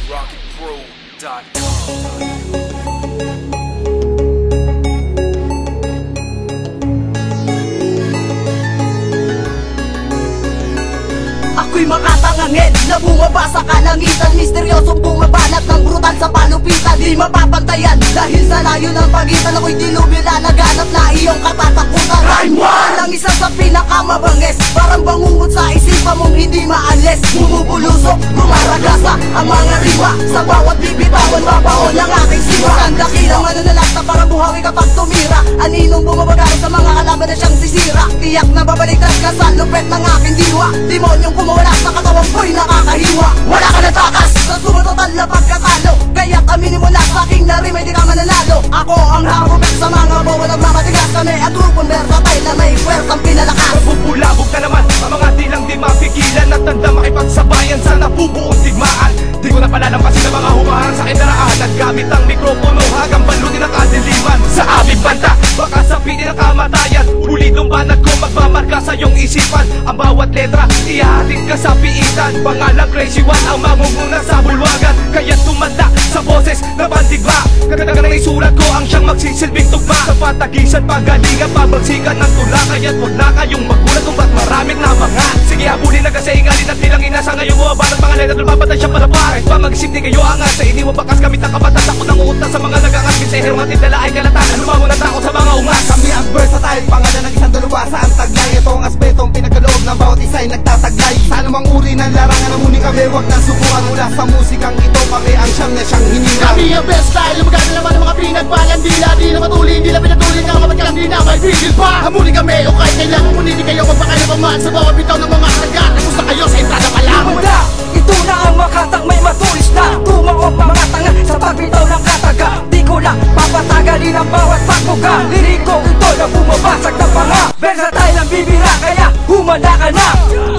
Ako'y makatangangin na bumaba sa kalangitan, misteryosong bumabanat ng brutal sa palupitan. Di mapapantayan dahil sa layo ng pagitan. Ako'y dilubila naganap na iyong katatakutan. Rhyme 1 ang isa sa pinakamabangis, parang bangungot sa isipan mong hindi maalis. Bumubulusok, bumaragasa ang mga riwa, sa bawat bibitawan mabaon ng aking siwa. Ang dakilang mananalasta para buhawi kapag tumira. Aninong bumabagaro sa mga kalaban na siyang sisira. Tiyak na babaliktad ka sa lupet ng aking diwa. Demonyong kumawala sa katawan ko'y nakakahiwa. Wala ka na takas sa sumutotal na pagkatalo, kaya't aminin mo na sa aking narimay di ka mananalo. Ako ang harupet sa mga bawa nagmamatigas. Kami at grupong versatile na may puwertang pinalakas. Bubulabog ka naman ang mga dilang di mapigilan, at tanda makipagsabayan sa nabubuong digmaan. Di ko na palalampasin ang mga humaharang sa kinaraan, at gamit ang mikropono hanggang balutin ang kadiliman. Sa aming banda, baka sabihin ang kamatayan. Ulidong banat ko magmamarka sa iyong isipan. Ang bawat letra, ihahatid ka sa piitan. Pangalang Crazy One ang mamumuna sa bulwagan, kaya't tumanda sa boses na bandigma. Kagadagan ng isulat ko ang siyang magsisilbing tugma. Sa patagisan, pagalingan, pabagsikan ng tula. Kaya't wag na kayong magulat kung ba't maraming namangat. Sige, habulin na kasi ingalin at nilang inasa. Ngayon buwaban ang mga letra, lumapatan siya para pa. Pa mag-isip di kayo angat sa iniwang bakas gamit ang kabatas. Ako nang uunta sa mga nagangat, minsehero at tindala ay kalatan. Lumawo na takot sa mga ungas. Kami ang versatile, pangalan ng isang dalubhasa ang taglay. Ito ang aspetong pinagkaloob ng bawat isa'y nagtataglay. Sa anumang uri ng larangan ng muni kami, wag na subukan. Mula sa musikang ito, kami ang siyang na siyang hinirang. Kami ang best style, lumagana naman ang mga pinagbalan. Di na matuli, hindi na pinatuli. Kakapat ka lang, di na may pigil pa. Hamuli kami, o kahit kailangan muli, di kayo magpakailapaman sa bawat bitaw ng mga kagat. Gusto kayo sa entrada pa lang. Manda, ito na ang makatang may matulis na tumaong mga tanga sa pagbitaw ng kataga. Di ko lang papatagalin ang bawat pagbuga. Liriko ito na bumabasag na panga. Versatile ang bibira, kaya humanda ka na,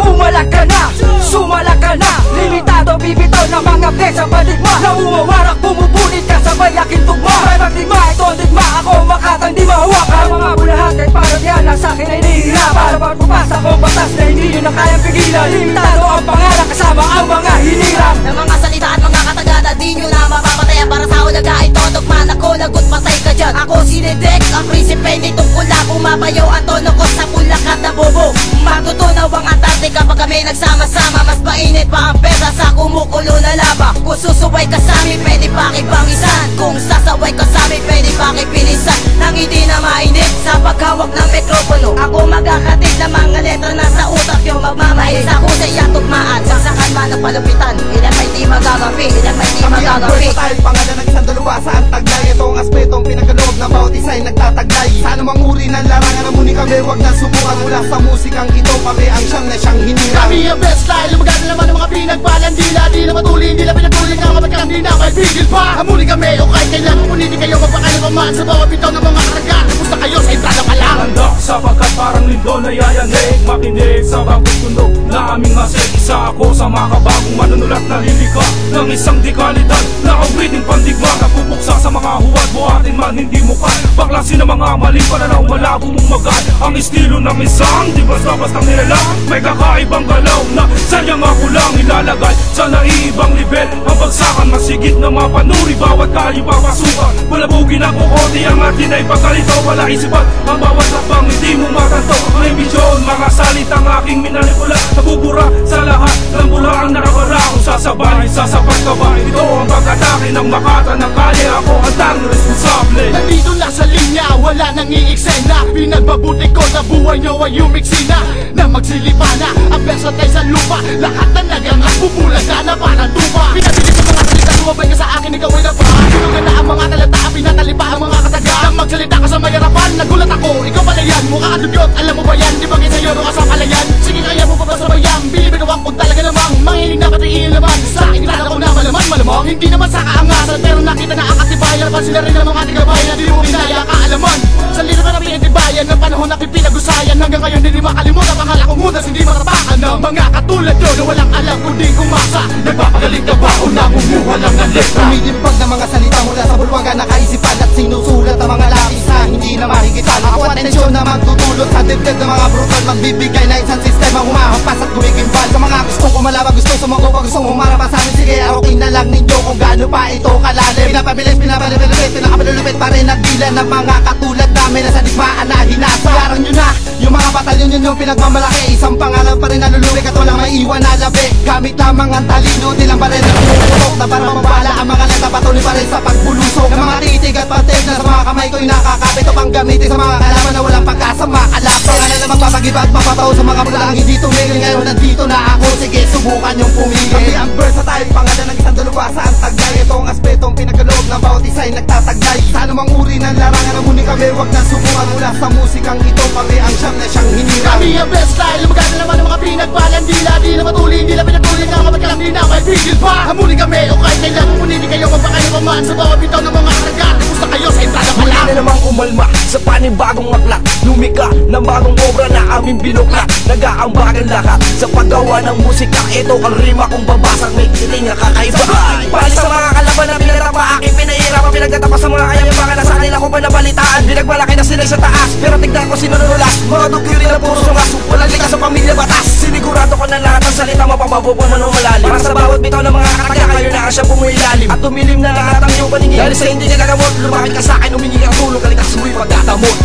umalag ka na, sumalag ka na. Limitado bibitaw ng mga pesa baligma, na umawarak bumubunit ka sabay aking tugma. May magdigma, ito ang digma, ako makatang di mahawakan. Mga bulahan kahit parang yan, nasa akin ay nihihirapan. Sa pagpapasa ko batas na hindi nyo na kayang pigilan. Limitado ang pangalan kasama ang mga hinirang. Ng mga salita at mga katagada, di nyo na mapapatayan. Para sa ulaga ito, tugman ako, lagot patay ka dyan. Ako si Nedek, ang prinsipe nitong pula. Pumapayaw ang tono ko sa pulakat na bobo. Matutunaw ang atarte kapag kami nagsama-sama. Mas mainit pa ang pesa sa kumukulo na laba. Kung susuway ka sa amin, pwede pakibangisan. Kung sasaway ka sa amin, pwede pakipilisan. Nang hindi na mainit sa paghawak ng mikropono, ako magkakatid ng mga letra na sa utak yung magmamahil. Sa kusay at tugmaan, saksakan man ang palupitan. Ilan may di magagapi, ilan may di magagapi. Kami ang versatile, pangalan ng isang dalubhasa ang taglay. Ito ang aspetong pinagkaloob ng bawat isa'y nagtataglay. Sa anumang uri ng larangan ng muni kami, wag na subukan. Mula sa musikang ito, kami ang siyang na siyang hinirang. Kami ang best style, lumagana naman ang mga pinagbalan. Di na matuli, hindi na pinatuli. Kakapat ka lang, di na may pigil pa. Hamuli kami, o kahit kailangan muli, di kayo magpakailapaman sa bawat bitaw ng mga kagat. Gusto kayo sa entrada pa lang. Handa sapagkat parang lindol na yayanig. Makinig sa bagong tunog na aming asik. Isa ako sa mga kabagong manunulat na lilika ng isang dekalidad na awiting pandigma. Napupuksa sa mga huwad, buhatin man hindi mukha. Baklasin ang mga maling pananaw, malabo mong magad. Ang estilo ng isang di basta-bastang nilalang. May kakaibang galaw na sayang ako lang ilalagay sa naiibang level. Ang bagsakan masigit na mapanuri, bawat kalye papasukan. Malabugin ang kukote, ang atin ay pagkalito. Wala isipan, ang bawat lakbang hindi mo matanto. May misyon, mga salitang aking minanipula. Nabubura sa lahat ng bulaang nakabara. Kung sasapat ka ba? Ito ang pagkatake ng makata ng kalye. Ako ang tanging responsable. Nandito na sa linya, wala nang iiksena. Pinagbabuti ko na buhay nyo ay umiksina. Na magsilipa na, ang versatile sa lupa. Lahat na nagangas, bubulaga na parang tupa. Pinabili ko mga salita, lumabay ka sa akin, ikaw ay napa. Sinugan na ang mga talata, pinatalipa ang mga kataga. Nang magsalita ka sa mayarapan, nagulat ako, ikaw pala yan. Mukha ka dugyot, alam mo ba yan? Di ba sa'yo ka sa palayan? Sige, kaya mo pa ba sa bayan? Binibigawan ko talaga namang mahiling na katiin naman. Sa akin kilala ko na malamang. Hindi naman sa kaangasan, pero nakita na ang katibayan. Pansin na rin ng mga tigabay na di mo pinaya kaalaman. Sa lino na namin intibayan ng panahon na pinag-usayan. Hanggang ngayon hindi makalimutan, pangalan kong mudas hindi matapakan ng mga katulad nyo na walang alam kundi kumasa. Nagpapagaling ka ba o namumuha lang ng letra? Tumitimpag ng mga salita mula sa bulwagan na kaisipan at sinusulat ang mga lapis na hindi na mahigitan. Ako ang tensyon na magtutulot sa dibdib ng mga brutal. Magbibigay na isang sistema humahampas at gumigimbal sa mga gustong kumalaban, gusto sumako pag gusto mong marapa sa amin. Sige, arokin na lang ninyo kung gaano pa ito kalalim. Pinapabilis, pinapalipit, pinakamalulupit pa rin ang dila ng mga katulad namin na sa digmaan na hinasa. Garang nyo na, yung mga batalyon yun yung pinagmamalaki. Isang pangalan pa rin nalulubik at walang maiiwan na labi. Gamit lamang ang talino, nilang pa rin ang pumuputok na para mabala ang mga lata. Patuloy pa rin sa pagbulusok ng mga titig at patig na sa mga kamay ko'y nakakapit upang gamitin sa mga kalaban na walang pagkasa makalap. Pangalan na magpapagiba at mapataw sa mga pulang hindi tumigil. Ngayon nandito na ako, sige subukan yung pumigil. Kami ang versatile, pangalan ng isang dalubhasa ang taglay. Ito ang aspetong pinagkaloob ng bawat isa'y nagtataglay. Sa anumang uri ng larangan na muli kami wag na subukan. Mula sa musikang ito kami ang siyang na siyang hinirang. Kami ang best style, lumagana naman ang mga pinagbalan. Dila, di na matuli, di na pinatuloy na kapag kalam di na may pigil pa. Hamuli kami o kahit kailan pumunini kayo magpakayo pamaan sa bawat bitaw ng mga karga. Kumusta kayo sa entrada pa Muli lang? na namang umalma sa panibagong aklat. Lumika ng bagong obra na aming binuklat. Nag-aambagan lahat sa paggawa ng musika. Ito ang rima kung babasag may titing na kakaiba. Bali sa mga kalaban na pinatapa aking pinahirapan. Pinagtatapa sa mga kayang na sa kanila ko pa nabalitaan. Binagmalaki na sila sa taas pero tignan ko sino nunulas. Mga dugyo rin na puro sungas. Walang likas sa pamilya batas. Sinigurado ko na lahat ng salita mapapabubon man o malalim. Para sa bawat bitaw ng mga kataga kayo na siya pumilalim. At tumilim na lahat ang iyong paningin. Dahil sa hindi ka gagamot, lumapit ka sa akin, humingi ang tulong. Kalikas mo'y pagdatamot.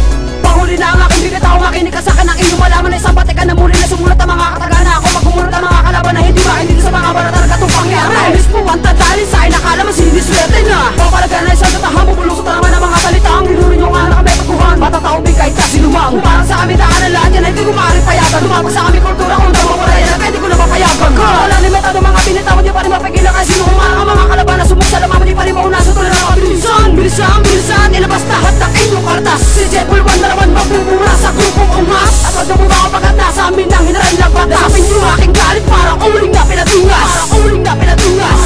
Pahuli na ang aking bibitaw, makinig ka sa akin. Ang iyong malaman ay isang batikan na muli na sumulat ang mga katagana. Ako magumulat ang mga kalaban na hindi makinig sa mga barata na katong pangyari. Alis po ang tadalin sa akin, nakala mas hindi swerte na. Papalagan na isang tatahang bubulusot naman ang mga salita. Ang dinurin yung anak kami pagkuhan. Matataong din kahit kasinumang. Parang sa amin daanan lahat yan ay hindi ko maaaring payagan. Lumabag sa aming kultura kung daw mapalaya na pwede ko na mapayagan ka. Wala limitado mga binitaw, hindi pa rin mapigilan kasi nung mga kalaban na sumuksa lamang hindi pa rin mauna sa tulad ng mga bilisan. Bilisan, bilisan, ilabas lahat ng inyong kartas. Si Jetbull One na naman mabubura sa grupong ungas. At wag na bumaba pagkat nasa amin ng hinaran ng batas. Sapin yung aking galit parang uling na pinatungas. Parang uling na pinatungas.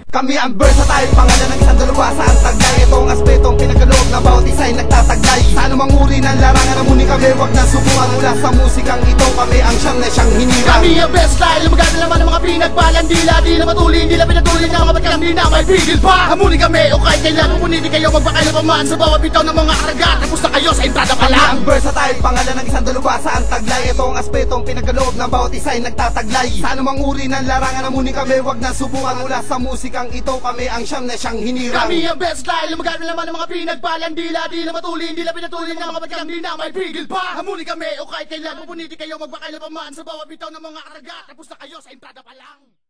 Kami ang versatile, pangalan ng isang dalubhasa ang taglay. Ito ang aspetong pinagkaloob ng bawat isa'y nagtataglay. Sa anumang uri ng larangan na muli kami wag na subukan. Mula sa musikang ito kami ang siyang na siyang hinirang. Kami ang best style, lumagana naman ang mga pinagbalan. Dila, di na matuli, di na pinatuloy na kapag kalam di na may pigil pa. Hamuli kami o kahit kailan pumunini kayo magpakayo pamaan sa bawat bitaw ng mga karga. Tapos na kayo sa entrada pa Kami lang. ang versatile, pangalan ng isang dalubhasa ang taglay. Ito ang aspetong pinagkaloob ng bawat isa'y nagtataglay. Sa anumang uri ng larangan na muli kami wag na subukan. Mula sa musikang ito kami ang siyang na siyang hinirang. Kami ang best style, lumagana naman ang mga pinagbalan. Dila, di na matuli, di na pinatuloy na kapag kalam di na may pigil pa. Hamuli kami o kahit kailan pupunini kayo magpakayo pamaan sa bawat bitaw ng mga karga. Tapos na kayo sa entrada pa lang.